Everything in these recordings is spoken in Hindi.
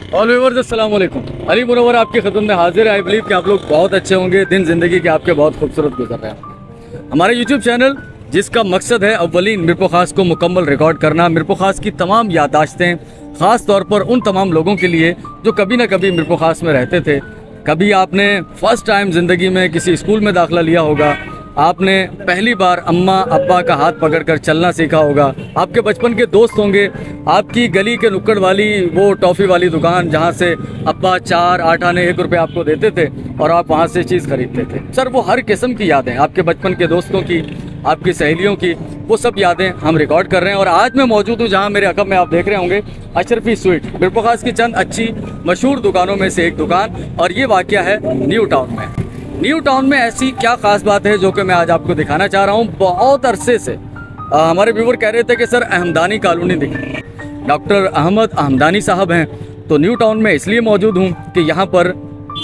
ऑल व्यूअर्स अस्सलाम वालेकुम। अली मुनव्वर आपकी खिदमत में हाजिर है। आई बिलीव कि आप लोग बहुत अच्छे होंगे, दिन ज़िंदगी के आपके बहुत खूबसूरत गुजर रहे हैं। हमारे यूट्यूब चैनल जिसका मकसद है अव्वलीन मिरपुर खास को मुकम्मल रिकॉर्ड करना, मिरपुर खास की तमाम याददाश्तें, ख़ास तौर पर उन तमाम लोगों के लिए जो कभी ना कभी मिरपुर खास में रहते थे। कभी आपने फ़र्स्ट टाइम ज़िंदगी में किसी स्कूल में दाखिला लिया होगा, आपने पहली बार अम्मा अब्बा का हाथ पकड़कर चलना सीखा होगा, आपके बचपन के दोस्त होंगे, आपकी गली के नुक्कड़ वाली वो टॉफ़ी वाली दुकान जहाँ से अब्बा 4 8 आने 1 रुपये आपको देते थे और आप वहाँ से चीज़ खरीदते थे। सर वो हर किस्म की यादें, आपके बचपन के दोस्तों की, आपकी सहेलियों की, वो सब यादें हम रिकॉर्ड कर रहे हैं। और आज मैं मौजूद हूँ जहाँ मेरे अकब में आप देख रहे होंगे अशरफी स्वीट, मिरपुर खास की चंद अच्छी मशहूर दुकानों में से एक दुकान, और ये वाक़या है न्यू टाउन में। न्यू टाउन में ऐसी क्या ख़ास बात है जो कि मैं आज आपको दिखाना चाह रहा हूँ। बहुत अरसे से हमारे व्यूवर कह रहे थे कि सर अहमदानी कॉलोनी दिखे। डॉक्टर अहमद अहमदानी साहब हैं, तो न्यू टाउन में इसलिए मौजूद हूँ कि यहाँ पर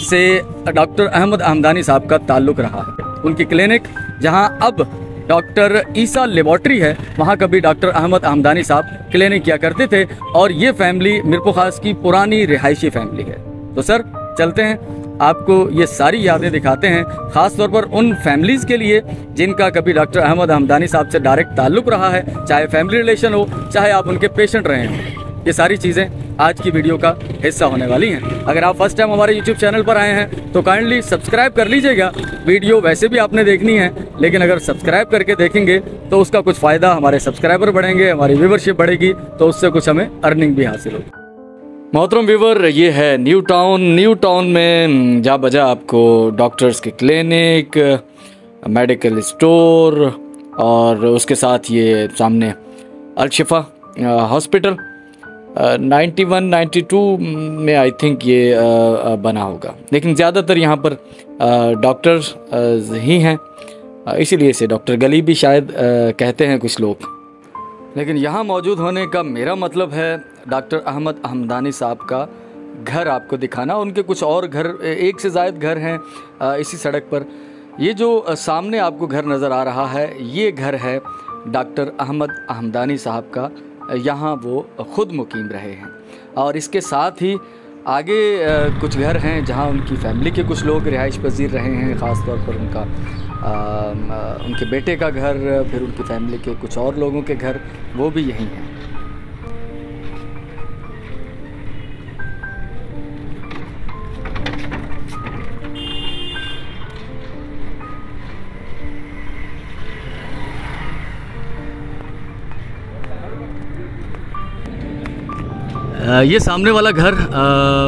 से डॉक्टर अहमद अहमदानी साहब का ताल्लुक़ रहा है। उनकी क्लिनिक जहाँ अब डॉक्टर ईसा लेबॉर्ट्री है, वहाँ कभी डॉक्टर अहमद अहमदानी साहब क्लिनिक किया करते थे। और ये फैमिली मिरपुर खास की पुरानी रिहायशी फैमिली है। तो सर चलते हैं, आपको ये सारी यादें दिखाते हैं, ख़ास तौर पर उन फैमिलीज़ के लिए जिनका कभी डॉक्टर अहमद अहमदानी साहब से डायरेक्ट ताल्लुक़ रहा है, चाहे फैमिली रिलेशन हो, चाहे आप उनके पेशेंट रहे हों। ये सारी चीज़ें आज की वीडियो का हिस्सा होने वाली हैं। अगर आप फर्स्ट टाइम हमारे यूट्यूब चैनल पर आए हैं तो काइंडली सब्सक्राइब कर लीजिएगा। वीडियो वैसे भी आपने देखनी है, लेकिन अगर सब्सक्राइब करके देखेंगे तो उसका कुछ फ़ायदा, हमारे सब्सक्राइबर बढ़ेंगे, हमारी व्यूवरशिप बढ़ेगी, तो उससे कुछ हमें अर्निंग भी हासिल होगी। मोहतरम व्यूवर, ये है न्यू टाउन। न्यू टाउन में जा बजा आपको डॉक्टर्स की क्लिनिक, मेडिकल स्टोर और उसके साथ ये सामने अलशिफा हॉस्पिटल 91-92 में आई थिंक ये बना होगा, लेकिन ज़्यादातर यहाँ पर डॉक्टर्स ही हैं, इसीलिए इसे डॉक्टर गली भी शायद कहते हैं कुछ लोग। लेकिन यहाँ मौजूद होने का मेरा मतलब है डॉक्टर अहमद अहमदानी साहब का घर आपको दिखाना। उनके कुछ और घर, एक से ज़ायद घर हैं इसी सड़क पर। ये जो सामने आपको घर नज़र आ रहा है, ये घर है डॉक्टर अहमद अहमदानी साहब का। यहाँ वो ख़ुद मुकीम रहे हैं, और इसके साथ ही आगे कुछ घर हैं जहाँ उनकी फ़ैमिली के कुछ लोग रिहाइश पजीर रहे हैं। ख़ास तौर पर उनके बेटे का घर, फिर उनकी फ़ैमिली के कुछ और लोगों के घर, वो भी यहीं हैं। ये सामने वाला घर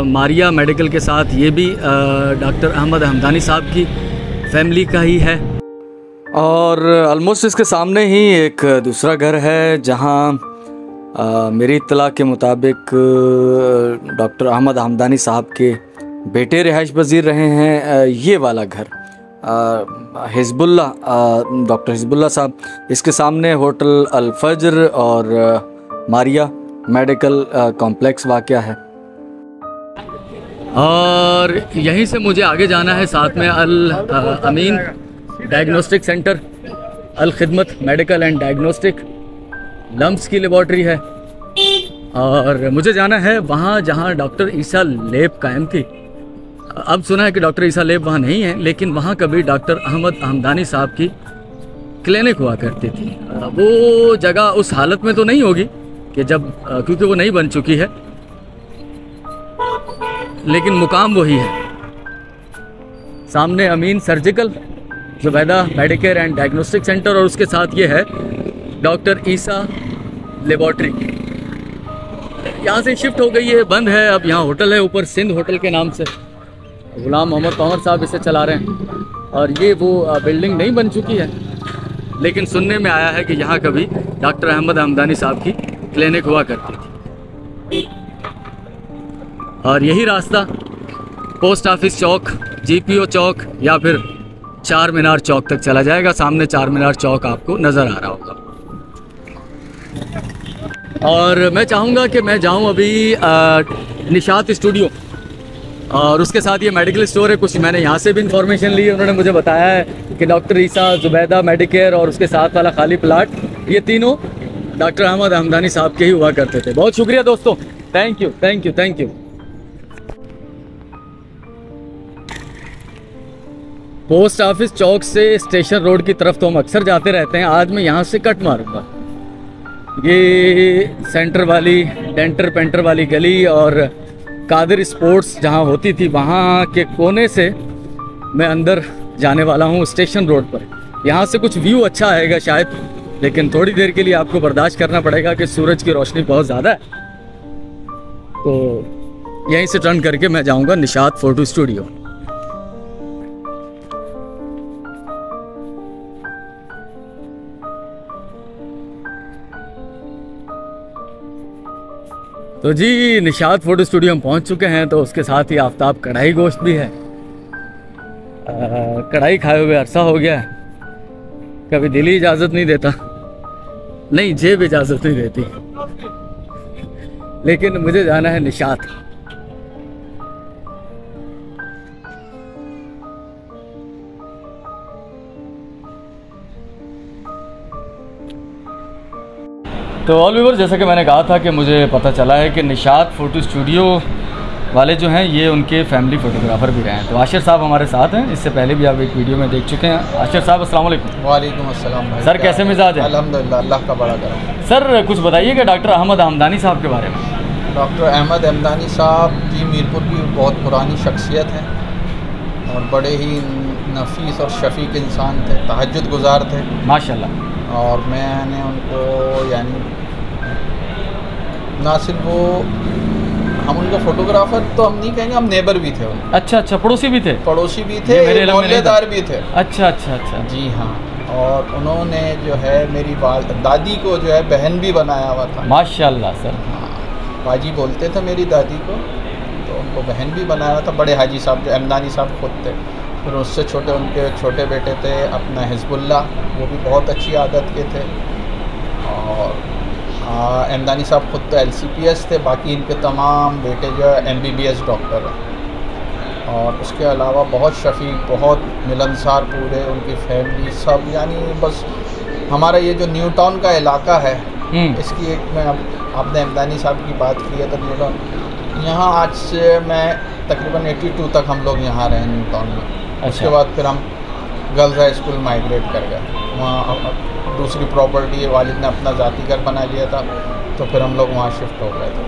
मारिया मेडिकल के साथ, ये भी डॉक्टर अहमद अहमदानी साहब की फैमिली का ही है। और ऑलमोस्ट इसके सामने ही एक दूसरा घर है जहां मेरी इत्तला के मुताबिक डॉक्टर अहमद अहमदानी साहब के बेटे रिहाइश पजीर रहे हैं। ये वाला घर हिज़्बुल्लाह, डॉक्टर हिज़्बुल्लाह साहब। इसके सामने होटल अल फज्र और मारिया मेडिकल कॉम्प्लेक्स वाक़या है। और यहीं से मुझे आगे जाना है, साथ में अल अमीन डायग्नोस्टिक सेंटर, अल खिदमत मेडिकल एंड डायग्नोस्टिक, लम्स की लेबॉर्ट्री है। और मुझे जाना है वहाँ जहाँ डॉक्टर ईसा लेब कायम थी। अब सुना है कि डॉक्टर ईसा लेब वहाँ नहीं है, लेकिन वहाँ कभी डॉक्टर अहमद अहमदानी साहब की क्लिनिक हुआ करती थी। वो जगह उस हालत में तो नहीं होगी कि जब, क्योंकि वो नहीं बन चुकी है, लेकिन मुकाम वही है। सामने Ameen surgical, Zubaida medicare and diagnostic centre, और उसके साथ ये है डॉक्टर ईसा लेबॉर्ट्री। यहाँ से शिफ्ट हो गई है, बंद है अब। यहाँ होटल है ऊपर, सिंध होटल के नाम से, गुलाम मोहम्मद तौमर साहब इसे चला रहे हैं। और ये वो बिल्डिंग नहीं बन चुकी है, लेकिन सुनने में आया है कि यहाँ कभी डॉक्टर अहमद अहमदानी साहब की क्लिनिक हुआ करती थी। और यही रास्ता पोस्ट ऑफिस चौक, जीपीओ चौक या फिर चार मीनार चौक तक चला जाएगा। सामने चार मीनार चौक आपको नज़र आ रहा होगा। और मैं चाहूँगा कि मैं जाऊँ अभी निशात स्टूडियो, और उसके साथ ये मेडिकल स्टोर है। कुछ मैंने यहाँ से भी इंफॉर्मेशन ली है, उन्होंने मुझे बताया है कि डॉक्टर ईसा, जुबैदा मेडिकेयर और उसके साथ वाला खाली प्लाट, ये तीनों डॉक्टर अहमद अहमदानी साहब के ही हुआ करते थे। बहुत शुक्रिया दोस्तों, thank you thank you thank you. Post office chowk से स्टेशन रोड की तरफ तो हम अक्सर जाते रहते हैं। आज मैं यहाँ से कट मारूंगा। ये सेंटर वाली डेंटर पेंटर वाली गली और कादिर स्पोर्ट्स जहाँ होती थी वहाँ के कोने से मैं अंदर जाने वाला हूँ स्टेशन रोड पर। यहाँ से कुछ व्यू अच्छा आएगा शायद, लेकिन थोड़ी देर के लिए आपको बर्दाश्त करना पड़ेगा कि सूरज की रोशनी बहुत ज़्यादा है। तो यहीं से टर्न करके मैं जाऊँगा निशात फ़ोटो स्टूडियो। तो जी निशात फ़ोटो स्टूडियो हम पहुँच चुके हैं। तो उसके साथ ही आफ्ताब कढ़ाई गोश्त भी है। कढ़ाई खाए हुए अरसा हो गया है, कभी दिल ही इजाज़त नहीं देता, नहीं जेब इजाज़त नहीं देती, लेकिन मुझे जाना है निशात। तो ऑल व्यूअर्स, जैसा कि मैंने कहा था कि मुझे पता चला है कि निशात फ़ोटो स्टूडियो वाले जो हैं ये उनके फैमिली फ़ोटोग्राफ़र भी रहे हैं। तो आशिर साहब हमारे साथ हैं, इससे पहले भी आप एक वीडियो में देख चुके हैं। आशिर साहब अस्सलाम वालेकुम। वालेकुम अस्सलाम भाई। सर कैसे मिजाज है? अल्हम्दुलिल्लाह, अल्लाह का बड़ा करम। सर कुछ बताइएगा डॉक्टर अहमद हमदानी साहब के बारे में। डॉक्टर अहमद हमदानी साहब जी मीरपुर की बहुत पुरानी शख्सियत हैं और बड़े ही नफीस और शफीक इंसान थे, तहज्जुद गुजार थे माशाल्लाह। और मैंने उनको यानी ना सिर्फ वो, हम उनका फ़ोटोग्राफ़र तो हम नहीं कहेंगे, हम नेबर भी थे उनके। अच्छा अच्छा, पड़ोसी भी थे? पड़ोसी भी थे, मोहल्लेदार भी थे। अच्छा अच्छा अच्छा जी हाँ। और उन्होंने जो है मेरी दादी को जो है बहन भी बनाया हुआ था। माशाल्लाह सर। हाँ, बाजी बोलते थे मेरी दादी को, तो उनको बहन भी बनाया हुआ था। बड़े हाजी साहब जो हमदानी साहब खुद थे, फिर उससे छोटे उनके छोटे बेटे थे अपना हिज़्बुल्लाह, वो भी बहुत अच्छी आदत के थे। और हमदानी साहब खुद तो LCPS थे, बाकी इनके तमाम बेटे जो है MBBS डॉक्टर हैं। और उसके अलावा बहुत शफीक, बहुत मिलनसार पूरे उनकी फैमिली सब, यानी बस हमारा ये जो न्यू टाउन का इलाका है इसकी एक, मैं आपने हमदानी साहब की बात की है तो न्यू टाउन, यहाँ आज से मैं तकरीबन 82 तक हम लोग यहाँ रहे न्यू टाउन में। अच्छा। उसके बाद फिर हम गर्ल्स हाई स्कूल माइग्रेट कर गए, वहाँ दूसरी प्रॉपर्टी है, वालिद ने अपना ज़ाती घर बना लिया था, तो फिर हम लोग वहाँ शिफ्ट हो गए थे।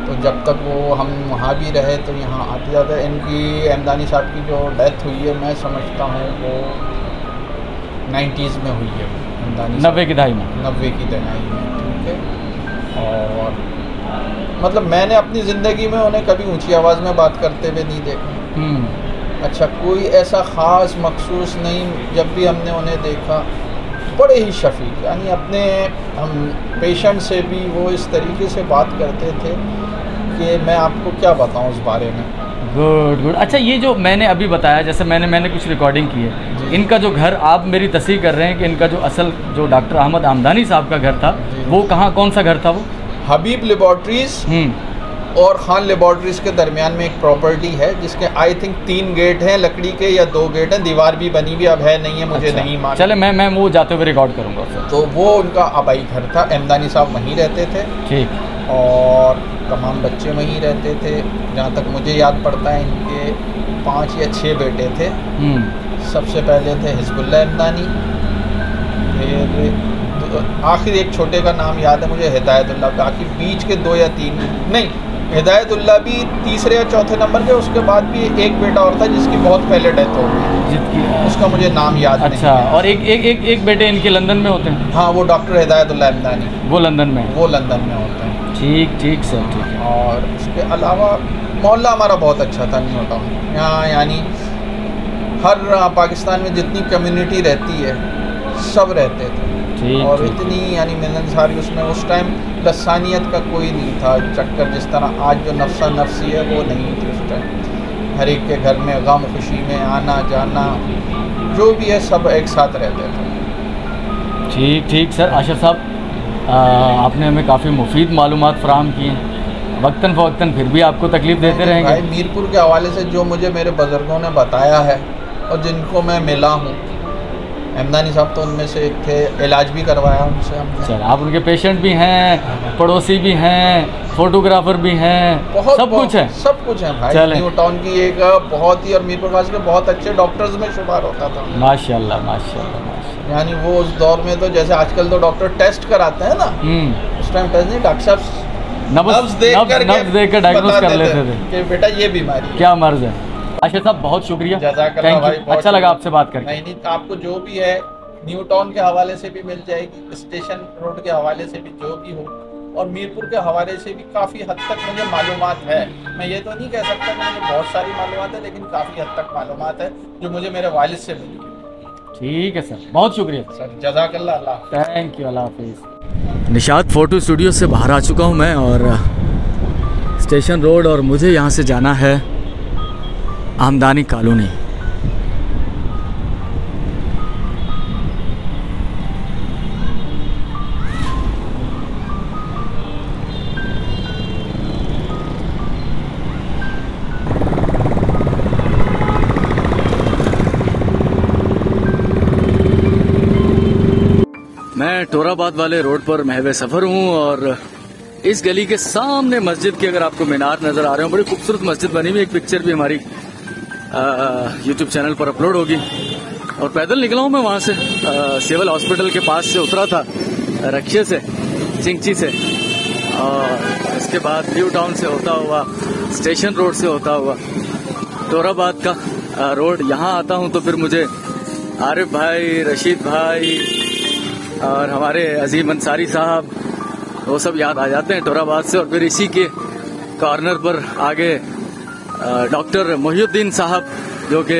तो जब तक वो हम वहाँ भी रहे तो यहाँ आते जाते। इनकी हमदानी साहब की जो डेथ हुई है मैं समझता हूँ वो 90s में हुई है, हमदानी 90 की दहाई में। 90 की दहाई में, ठीक है। और मतलब मैंने अपनी ज़िंदगी में उन्हें कभी ऊँची आवाज़ में बात करते हुए नहीं देखा। अच्छा, कोई ऐसा ख़ास मखसूस नहीं, जब भी हमने उन्हें देखा बड़े ही शफीक, यानी अपने हम पेशेंट से भी वो इस तरीके से बात करते थे कि मैं आपको क्या बताऊं उस बारे में। Good good. अच्छा, ये जो मैंने अभी बताया, जैसे मैंने कुछ रिकॉर्डिंग की है, इनका जो घर आप मेरी तस्दीक कर रहे हैं कि इनका जो असल जो डॉक्टर अहमद हमदानी साहब का घर था वो कहाँ, कौन सा घर था वो? हबीब लेबॉर्ट्रीज़ और खान लेबॉर्ट्रीज़ के दरमियान में एक प्रॉपर्टी है जिसके आई थिंक 3 गेट हैं लकड़ी के या 2 गेट हैं, दीवार भी बनी हुई अब है नहीं है मुझे नहीं मालूम। चले मैं वो जाते हुए रिकॉर्ड करूँगा। तो वो उनका आबाई घर था, हमदानी साहब वहीं रहते थे। ठीक। और तमाम बच्चे वहीं रहते थे। जहाँ तक मुझे याद पड़ता है इनके 5 या 6 बेटे थे। सबसे पहले थे हिज़्बुल्लाह हमदानी, फिर आखिर एक छोटे का नाम याद है मुझे, हिदायतुल्लाह। बाकी बीच के 2 या 3 नहीं, हिदायतुल्लाह भी तीसरे या चौथे नंबर के। उसके बाद भी एक बेटा और था जिसकी बहुत पहले डेथ हो गई, उसका मुझे नाम याद नहीं। अच्छा, और एक बेटे इनके लंदन में होते हैं? हाँ, वो डॉक्टर हिदायतुल्लाह हमदानी, वो लंदन में होते हैं। ठीक ठीक सर, ठीक है। और उसके अलावा मोहल्ला हमारा बहुत अच्छा था न्यू टाउन। यहाँ यानी हर पाकिस्तान में जितनी कम्युनिटी रहती है सब रहते थे। और इतनी यानी मिलनसारी, उसमें उस टाइम लसानियत का कोई नहीं था चक्कर, जिस तरह आज जो नफ्सा नफ्सी है वो नहीं थी उस टाइम। हर एक के घर में गम खुशी में आना जाना जो भी है सब एक साथ रहते थे। ठीक ठीक सर। आशिर साहब, आपने हमें काफ़ी मुफीद मालूमात फ़राहम की हैं, वक्तन फ़वक्तन फिर भी आपको तकलीफ़ देते रहेंगे। भाई, मीरपुर के हवाले से जो मुझे मेरे बुज़ुर्गों ने बताया है और जिनको मैं मिला हूँ एमदानी साहब तो उनमें से एक थे, इलाज भी करवाया उनसे हमने। चल, आप उनके पेशेंट भी हैं, पड़ोसी भी हैं, फोटोग्राफर भी हैं, सब कुछ है, सब कुछ है भाई। चलें। न्यू टाउन की एक बहुत ही, और मीरपुर खास के बहुत अच्छे डॉक्टर्स में शुमार होता था। माशाल्लाह माशाल्लाह माशाल्लाह। यानी वो उस दौर में तो जैसे आजकल तो डॉक्टर टेस्ट कराते हैं ना, उस टाइम टेस्ट नहीं, डॉक्टर साहब नब्ज देख कर डायग्नोस कर लेते थे कि बेटा ये बीमारी है, क्या मर्ज है। आशिफ साहब बहुत शुक्रिया, जज़ाकल्लाह भाई, बहुत अच्छा लगा आपसे बात करके। नहीं, आपको जो भी है न्यू टाउन के हवाले से भी मिल जाएगी, स्टेशन रोड के हवाले से भी जो भी हो, और मीरपुर के हवाले से भी काफ़ी हद तक मुझे मालूमात है। मैं ये तो नहीं कह सकता कि मुझे बहुत सारी मालूमात है, लेकिन काफ़ी हद तक मालूमात है जो मुझे मेरे वालिद से मिली। ठीक है सर, बहुत शुक्रिया सर, जज़ाकल्लाह, अल्लाह थैंक यू, अल्लाह हाफिज़। निशात फ़ोटो स्टूडियो से बाहर आ चुका हूँ मैं, और स्टेशन रोड, और मुझे यहाँ से जाना है आमदानी कॉलोनी। मैं टोराबाद वाले रोड पर महवे सफ़र हूँ, और इस गली के सामने मस्जिद की अगर आपको मीनार नज़र आ रहे हो, बड़ी खूबसूरत मस्जिद बनी हुई, एक पिक्चर भी हमारी यूट्यूब चैनल पर अपलोड होगी। और पैदल निकला हूँ मैं वहाँ से, सिविल हॉस्पिटल के पास से उतरा था, रक्षे से, चिंची से, और इसके बाद न्यू टाउन से होता हुआ, स्टेशन रोड से होता हुआ टोराबाद का रोड यहाँ आता हूँ। तो फिर मुझे आरिफ भाई, रशीद भाई और हमारे अजीम अंसारी साहब, वो सब याद आ जाते हैं टोराबाद से। और फिर इसी के कॉर्नर पर आगे डॉक्टर मोहिउद्दीन साहब, जो कि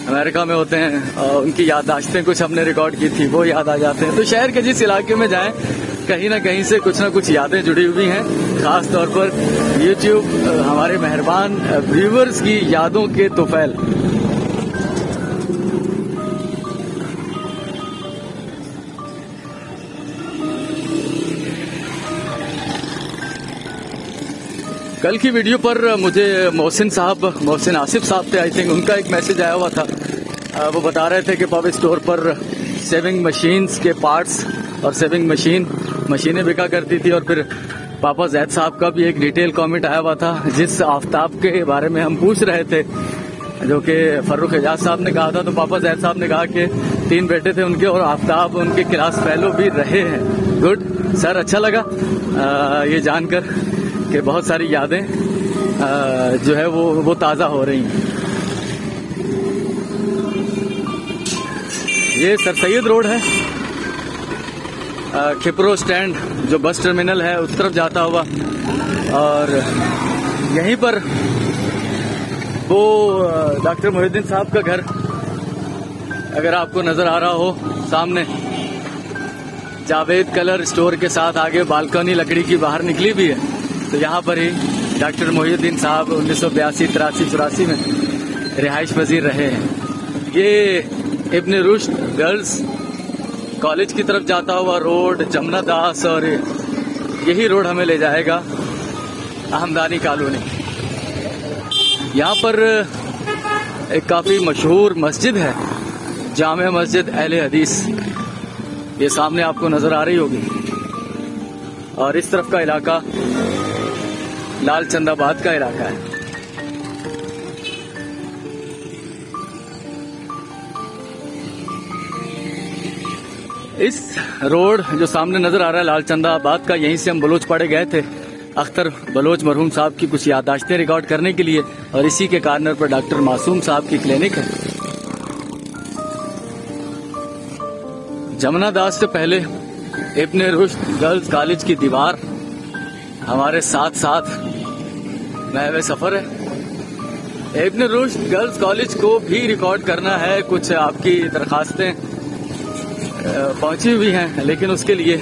अमेरिका में होते हैं, और उनकी याददाश्तें कुछ हमने रिकॉर्ड की थी, वो याद आ जाते हैं। तो शहर के जिस इलाके में जाएं, कहीं ना कहीं से कुछ ना कुछ यादें जुड़ी हुई हैं, खास तौर पर यूट्यूब हमारे मेहरबान व्यूवर्स की यादों के तुफैल। कल की वीडियो पर मुझे मोहसिन आसिफ साहब थे, आई थिंक, उनका एक मैसेज आया हुआ था। वो बता रहे थे कि पब स्टोर पर सेविंग मशीन्स के पार्ट्स और सेविंग मशीनें बिका करती थी। और फिर पापा जैद साहब का भी एक डिटेल कमेंट आया हुआ था, जिस आफ्ताब के बारे में हम पूछ रहे थे, जो कि फर्रुख एजाज साहब ने कहा था। तो पापा जैद साहब ने कहा कि 3 बेटे थे उनके, और आफ्ताब उनके क्लास फेलो भी रहे हैं। गुड सर, अच्छा लगा ये जानकर कि बहुत सारी यादें जो है वो ताज़ा हो रही हैं। ये सर सैयद रोड है, खिपरो स्टैंड जो बस टर्मिनल है उस तरफ जाता हुआ, और यहीं पर वो डॉक्टर मोहिउद्दीन साहब का घर अगर आपको नजर आ रहा हो सामने, जावेद कलर स्टोर के साथ आगे बालकनी लकड़ी की बाहर निकली भी है। तो यहाँ पर ही डॉक्टर मोहिउद्दीन साहब 1982, 83, 84 में रिहाइश पजीर रहे हैं। ये इब्न रुश्द गर्ल्स कॉलेज की तरफ जाता हुआ रोड, जमुना दास, और यही रोड हमें ले जाएगा आमदानी कॉलोनी। यहाँ पर एक काफ़ी मशहूर मस्जिद है, जामे मस्जिद अहले हदीस, ये सामने आपको नज़र आ रही होगी। और इस तरफ का इलाका लाल चंदाबाद का इलाका है। इस रोड जो सामने नजर आ रहा है लाल चंदाबाद का, यहीं से हम बलोच पाड़े गए थे अख्तर बलोच मरहूम साहब की कुछ याददाश्तें रिकॉर्ड करने के लिए, और इसी के कॉर्नर पर डॉक्टर मासूम साहब की क्लिनिक है। जमुना दास से पहले इब्न रुश्द गर्ल्स कॉलेज की दीवार हमारे साथ साथ महवे सफर है। इब्न रुश्द गर्ल्स कॉलेज को भी रिकॉर्ड करना है, कुछ आपकी दरखास्तें पहुंची हुई हैं, लेकिन उसके लिए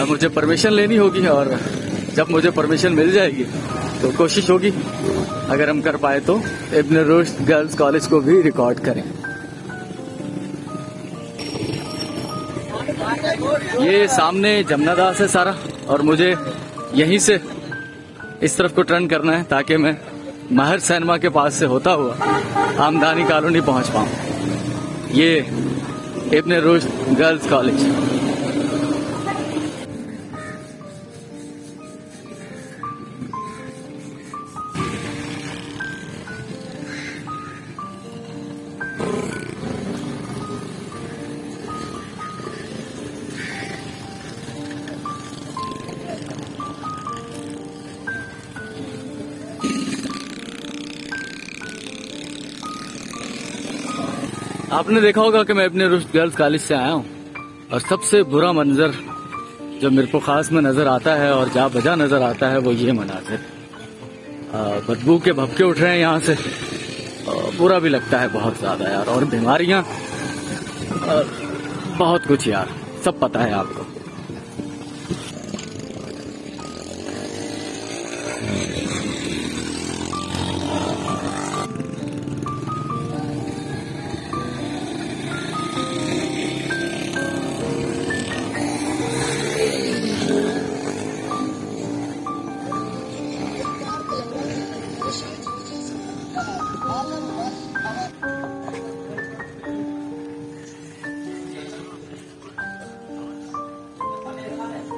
मुझे परमिशन लेनी होगी, और जब मुझे परमिशन मिल जाएगी तो कोशिश होगी अगर हम कर पाए तो इब्न रुश्द गर्ल्स कॉलेज को भी रिकॉर्ड करें। ये सामने जमुना दास है सारा, और मुझे यहीं से इस तरफ को टर्न करना है ताकि मैं महर सिनेमा के पास से होता हुआ आमदानी कॉलोनी पहुंच पाऊं। ये इब्न रुश्द गर्ल्स कॉलेज। आपने देखा होगा कि मैं इब्न रुश्द गर्ल्स कॉलेज से आया हूँ और सबसे बुरा मंजर जो मेरे को खास में नजर आता है और जा बजा नजर आता है वो ये मनाजिर। बदबू के भपके उठ रहे हैं यहाँ से, बुरा भी लगता है बहुत ज्यादा यार, और बीमारियां बहुत कुछ यार, सब पता है आपको।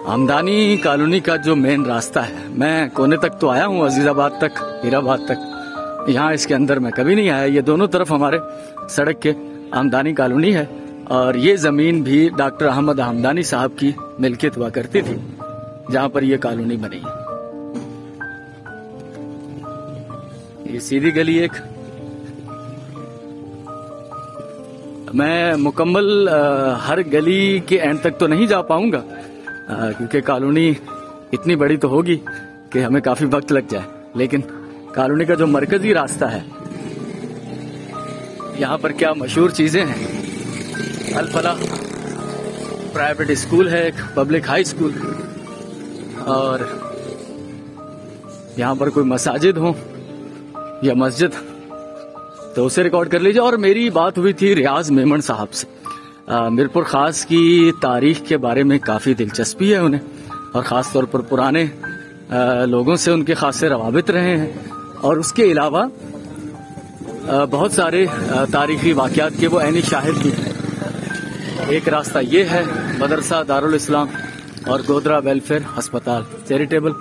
हमदानी कॉलोनी का जो मेन रास्ता है, मैं कोने तक तो आया हूँ, अजीजाबाद तक, हीराबाद तक, यहाँ इसके अंदर मैं कभी नहीं आया। ये दोनों तरफ हमारे सड़क के हमदानी कॉलोनी है और ये जमीन भी डॉक्टर अहमद हमदानी साहब की मिल्कियत हुआ करती थी, जहाँ पर ये कॉलोनी बनी है। ये सीधी गली एक, मैं मुकम्मल हर गली के एंड तक तो नहीं जा पाऊंगा क्योंकि कॉलोनी इतनी बड़ी तो होगी कि हमें काफी वक्त लग जाए, लेकिन कॉलोनी का जो मरकजी रास्ता है, यहाँ पर क्या मशहूर चीजें हैं। अल फलाह प्राइवेट स्कूल है, एक पब्लिक हाई स्कूल, और यहाँ पर कोई मसाजिद हो या मस्जिद तो उसे रिकॉर्ड कर लीजिए। और मेरी बात हुई थी रियाज मेमन साहब से, मीरपुर खास की तारीख के बारे में काफ़ी दिलचस्पी है उन्हें, और ख़ास तौर पर पुराने लोगों से उनके खासे रवाबित रहे हैं, और उसके अलावा बहुत सारे तारीखी वाक़यात के वो ऐनी शाहिद भी हैं। एक रास्ता ये है, मदरसा दारुल इस्लाम और गोदरा वेलफेयर अस्पताल चैरिटेबल।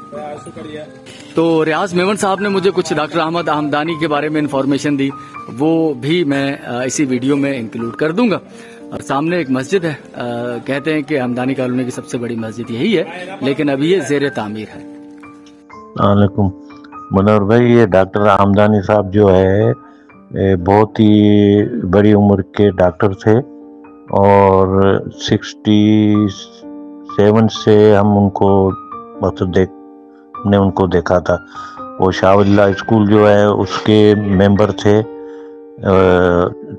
तो रियाज मेमन साहब ने मुझे कुछ डॉक्टर अहमद हमदानी के बारे में इंफॉर्मेशन दी, वो भी मैं इसी वीडियो में इंक्लूड कर दूंगा। और सामने एक मस्जिद है, कहते हैं कि हमदानी कॉलोनी की सबसे बड़ी मस्जिद यही है, लेकिन अभी ये ज़ेर तामीर है। वालेकुम मनोहर भाई, ये डॉक्टर हमदानी साहब जो है बहुत ही बड़ी उम्र के डॉक्टर थे, और 67 से हम उनको ने उनको देखा था। वो शाहवल्ला स्कूल जो है उसके मेंबर थे,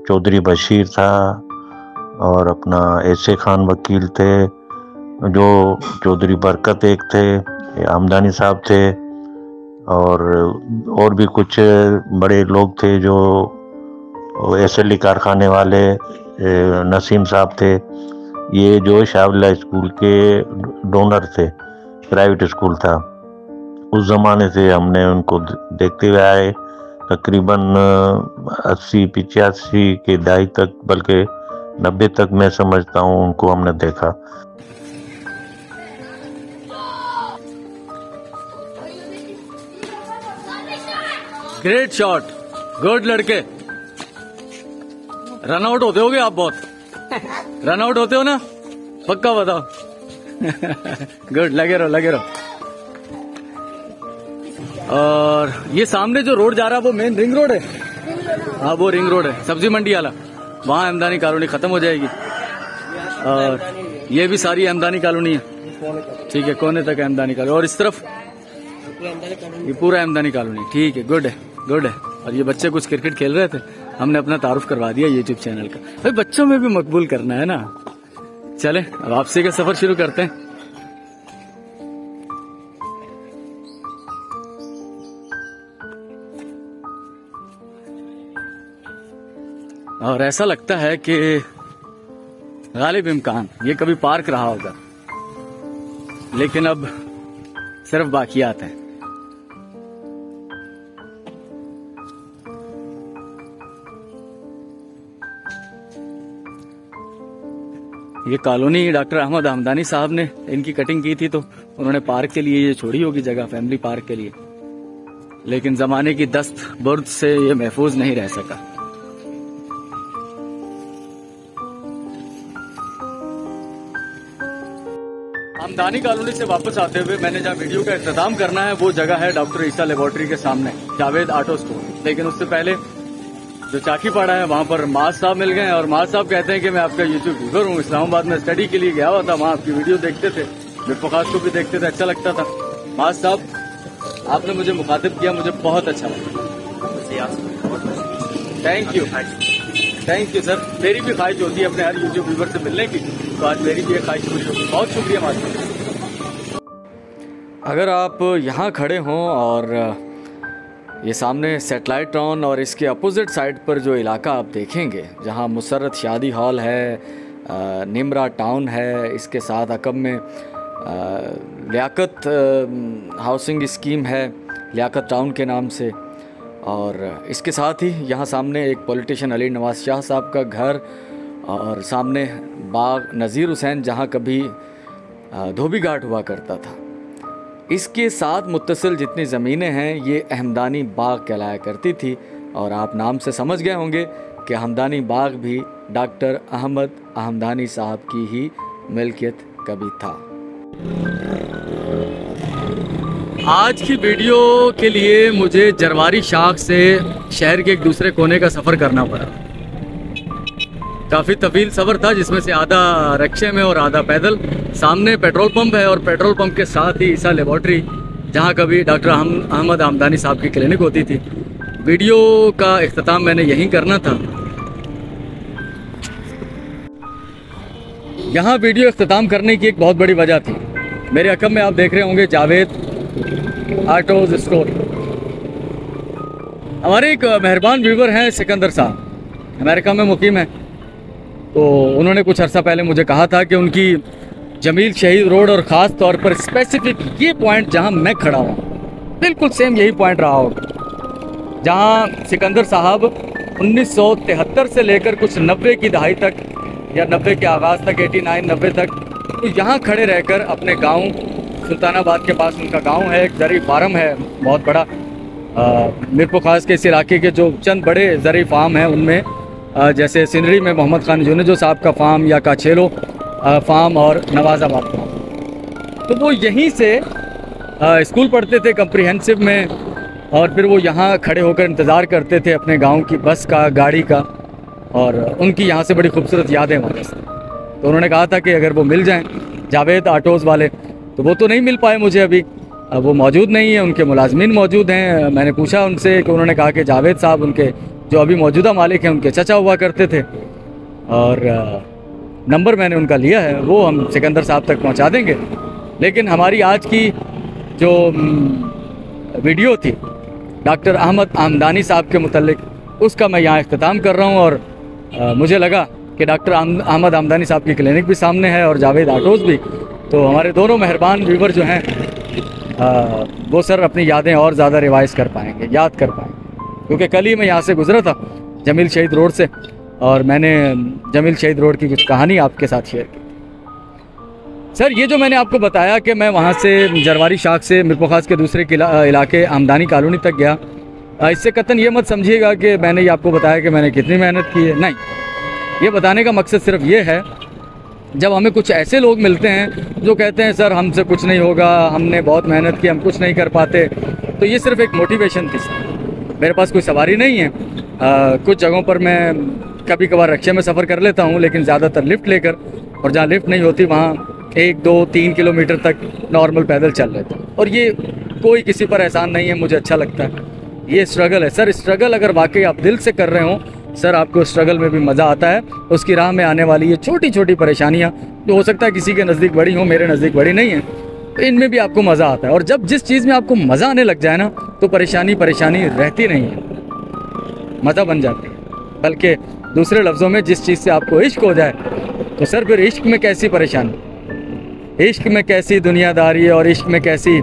चौधरी बशीर था और अपना ऐसे खान वकील थे, जो चौधरी बरकत एक थे, हमदानी साहब थे, और भी कुछ बड़े लोग थे, जो एसएलडी कारखाने वाले नसीम साहब थे। ये जो शाहवल्ला स्कूल के डोनर थे, प्राइवेट स्कूल था, उस ज़माने से हमने उनको देखते हुए आए। तकरीबन 80-85 के दहाई तक, बल्कि 90 तक मैं समझता हूँ उनको हमने देखा। ग्रेट शॉट, गुड लड़के। रन आउट होते होगे आप बहुत, रन आउट होते हो ना, पक्का बताओ। गुड, लगे रहो लगे रहो। और ये सामने जो रोड जा रहा है वो मेन रिंग रोड है। हाँ वो रिंग रोड है, सब्जी मंडी वाला, वहाँ हमदानी कॉलोनी खत्म हो जाएगी, और ये भी सारी हमदानी कॉलोनी है। ठीक है, कोने तक हमदानी कॉलोनी, और इस तरफ ये पूरा हमदानी कॉलोनी। ठीक है, गुड है गुड है। और ये बच्चे कुछ क्रिकेट खेल रहे थे, हमने अपना तारुफ करवा दिया यूट्यूब चैनल का। भाई बच्चों में भी मकबूल करना है ना। चले अब वापसी का सफर शुरू करते हैं। और ऐसा लगता है कि गालिब इम्कान ये कभी पार्क रहा होगा, लेकिन अब सिर्फ बाकियात हैं। ये कॉलोनी डॉक्टर अहमद हमदानी साहब ने इनकी कटिंग की थी, तो उन्होंने पार्क के लिए ये छोड़ी होगी जगह, फैमिली पार्क के लिए, लेकिन जमाने की दस्त बुर्द से ये महफूज नहीं रह सका। हमदानी कॉलोनी से वापस आते हुए मैंने जहाँ वीडियो का इख्तिताम करना है वो जगह है डॉक्टर ईसा लेबोरेटरी के सामने, जावेद ऑटो स्टोर। लेकिन उससे पहले जो चाकीपाड़ा है वहाँ पर माज साहब मिल गए और माज साहब कहते हैं कि मैं आपका यूट्यूब व्यूअर हूँ, इस्लामाबाद में स्टडी के लिए गया हुआ था, वहाँ आपकी वीडियो देखते थे, मिरपुखास को भी देखते थे, अच्छा लगता था। माज साहब आपने मुझे मुखातिब किया, मुझे बहुत अच्छा लगा। Thank you sir. मेरी भी ख्वाहिश होती है अपने हर यूट्यूब व्यूअर से मिलने की, तो आज मेरी भी एक ख्वाहिश पूरी होगी। बहुत शुक्रिया माज साहब। अगर आप यहाँ खड़े हों और ये सामने सैटेलाइट टाउन और इसके अपोजिट साइड पर जो इलाका आप देखेंगे जहाँ मुसर्रत शादी हॉल है, निमरा टाउन है, इसके साथ अकब में लियाकत हाउसिंग स्कीम है लियाकत टाउन के नाम से, और इसके साथ ही यहाँ सामने एक पॉलिटिशियन अली नवाज शाह साहब का घर और सामने बाग नज़ीर हुसैन जहाँ कभी धोबी घाट हुआ करता था। इसके साथ मुत्तसिल जितनी ज़मीनें हैं ये अहमदानी बाग कहलाया करती थी, और आप नाम से समझ गए होंगे कि हमदानी बाग भी डॉक्टर अहमद हमदानी साहब की ही मिल्कियत कभी था। आज की वीडियो के लिए मुझे जरवारी शाख से शहर के एक दूसरे कोने का सफ़र करना पड़ा। काफ़ी तवील सफ़र था जिसमें से आधा रिक्शे में और आधा पैदल। सामने पेट्रोल पंप है और पेट्रोल पंप के साथ ही ईसा लेबोरेटरी जहां कभी डॉक्टर अहमद हमदानी साहब की क्लिनिक होती थी। वीडियो का इख्तिताम मैंने यहीं करना था। यहाँ वीडियो इख्तिताम करने की एक बहुत बड़ी वजह थी। मेरे अकब में आप देख रहे होंगे जावेद ऑटोज स्टोर। हमारे एक मेहरबान व्यूवर हैं सिकंदर साहब, अमेरिका में मुकीम है, तो उन्होंने कुछ अर्सा पहले मुझे कहा था कि उनकी जमील शहीद रोड और ख़ास तौर पर स्पेसिफिक ये पॉइंट जहां मैं खड़ा हूँ बिल्कुल सेम यही पॉइंट रहा होगा जहां सिकंदर साहब 1973 से लेकर कुछ 90 की दहाई तक या 90 के आगाज़ तक 89-90 तक तो यहाँ खड़े रहकर अपने गांव सुल्तानाबाद के पास उनका गांव है, एक ज़री फार्म है बहुत बड़ा। मिरपुखास के इस इलाके के जो चंद बड़े ज़री फार्म हैं उनमें जैसे सिंदड़ी में मोहम्मद खान जुनेजो साहब का फार्म या काछेलो फार्म और नवाज़ाबाद फार्म, तो वो यहीं से स्कूल पढ़ते थे कम्प्रिहेंसिव में, और फिर वो यहाँ खड़े होकर इंतज़ार करते थे अपने गांव की बस का, गाड़ी का, और उनकी यहाँ से बड़ी खूबसूरत यादें हमारे से। तो उन्होंने कहा था कि अगर वो मिल जाएं जावेद ऑटोज़ वाले, तो वो तो नहीं मिल पाए मुझे अभी, वो मौजूद नहीं है, उनके मुलाजमीन मौजूद हैं। मैंने पूछा उनसे कि उन्होंने कहा कि जावेद साहब उनके जो अभी मौजूदा मालिक हैं उनके चचा हुआ करते थे, और नंबर मैंने उनका लिया है, वो हम सिकंदर साहब तक पहुंचा देंगे। लेकिन हमारी आज की जो वीडियो थी डॉक्टर अहमद हमदानी साहब के मुतल्लिक, उसका मैं यहाँ इख्तिताम कर रहा हूँ, और मुझे लगा कि डॉक्टर अहमद हमदानी साहब की क्लिनिक भी सामने है और जावेद ऑटोज़ भी, तो हमारे दोनों मेहरबान व्यूवर जो हैं वो सर अपनी यादें और ज़्यादा रिवाइज़ कर पाएंगे, याद कर पाएंगे, क्योंकि कल ही मैं यहाँ से गुजरा था जमील शहीद रोड से, और मैंने जमील शहीद रोड की कुछ कहानी आपके साथ शेयर की। सर ये जो मैंने आपको बताया कि मैं वहाँ से जरवारी शाख से मिरपुखास के दूसरे इलाके हमदानी कॉलोनी तक गया, इससे कतन ये मत समझिएगा कि मैंने ये आपको बताया कि मैंने कितनी मेहनत की है, नहीं। ये बताने का मकसद सिर्फ ये है, जब हमें कुछ ऐसे लोग मिलते हैं जो कहते हैं सर हमसे कुछ नहीं होगा, हमने बहुत मेहनत की, हम कुछ नहीं कर पाते, तो ये सिर्फ एक मोटिवेशन थी सर। मेरे पास कोई सवारी नहीं है, कुछ जगहों पर मैं कभी कभार रिक्शे में सफ़र कर लेता हूँ, लेकिन ज़्यादातर लिफ्ट लेकर, और जहाँ लिफ्ट नहीं होती वहाँ 1-2-3 किलोमीटर तक नॉर्मल पैदल चल लेता हूँ। और ये कोई किसी पर एहसान नहीं है, मुझे अच्छा लगता है। ये स्ट्रगल है सर, स्ट्रगल अगर वाकई आप दिल से कर रहे हो सर, आपको स्ट्रगल में भी मज़ा आता है। उसकी राह में आने वाली ये छोटी छोटी परेशानियाँ जो हो सकता है किसी के नज़दीक बड़ी हो, मेरे नज़दीक बड़ी नहीं है, तो इनमें भी आपको मज़ा आता है। और जब जिस चीज़ में आपको मज़ा आने लग जाए ना, तो परेशानी रहती नहीं है, मज़ा बन जाती है। बल्कि दूसरे लफ्ज़ों में जिस चीज़ से आपको इश्क हो जाए, तो सर फिर इश्क में कैसी परेशानी, इश्क में कैसी दुनियादारी, और इश्क में कैसी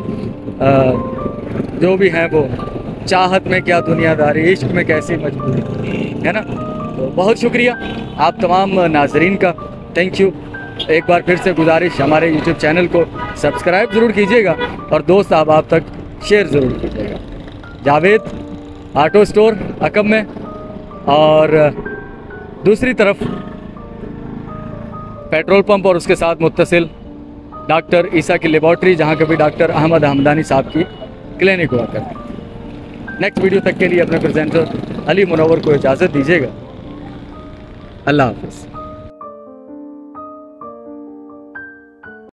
जो भी है वो चाहत में क्या दुनियादारी, इश्क में कैसी मजबूरी, है ना। तो बहुत शुक्रिया आप तमाम नाजरीन का, थैंक यू। एक बार फिर से गुजारिश, हमारे यूट्यूब चैनल को सब्सक्राइब ज़रूर कीजिएगा और दोस्त आप तक शेयर ज़रूर कीजिएगा। जावेद ऑटो स्टोर अकब में, और दूसरी तरफ पेट्रोल पंप और उसके साथ मुत्तसिल डॉक्टर ईसा की लेबॉर्ट्री, जहाँ कभी डॉक्टर अहमद हमदानी साहब की क्लिनिक हुआ करती है। नेक्स्ट वीडियो तक के लिए अपने प्रेजेंटर अली मुनव्वर को इजाज़त दीजिएगा। अल्लाह हाफ़िज़।